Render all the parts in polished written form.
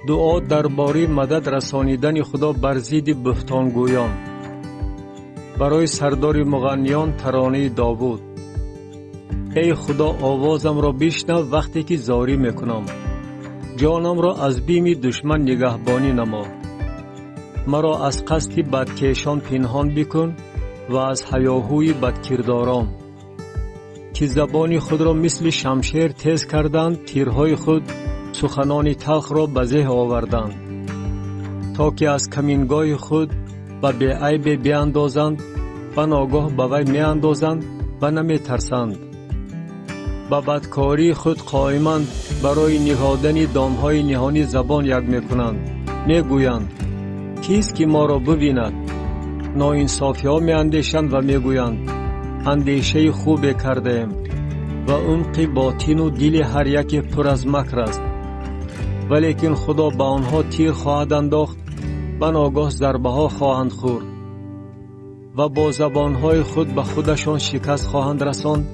دعا درباره مدد رسانیدن خدا بر ضد بهتانگویان. برای سردار مغنیان ترانه داوود. ای خدا آوازم را بشنو وقتی که زاری میکنم. جانم را از بیم دشمن نگهبانی نما. مرا از قصد بدکشان پنهان بکن و از هیاهوی بدکرداران که زبان خود را مثل شمشیر تیز کردند، تیرهای خود سخنان تلخ را به زه آوردند، تا که از کمینگاه خود به بیعیب بیاندازند و ناگاه به وی میاندازند و نمی ترسند. به بدکاری خود قائمند، برای نهادن دامهای نهانی زبان یک میکنند. میگویند کیست که ما را ببیند؟ ناانصافی ها میاندیشند و میگویند اندیشه خوب کردیم و عمق باطن و دل هر یک پر از مکر است. ولیکن خدا به آنها تیر خواهد انداخت و ناگاه ضربه ها خواهند خورد و با زبانهای خود به خودشان شکست خواهند رساند.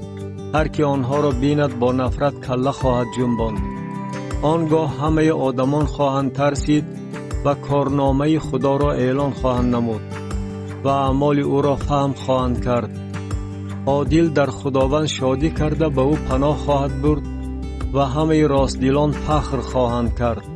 هر که آنها را بیند با نفرت کله خواهد جنباند. آنگاه همه آدمان خواهند ترسید و کارنامه خدا را اعلان خواهند نمود و اعمال او را فهم خواهند کرد. عادل در خداوند شادی کرده به او پناه خواهد برد و همه راستدلان فخر خواهند کرد.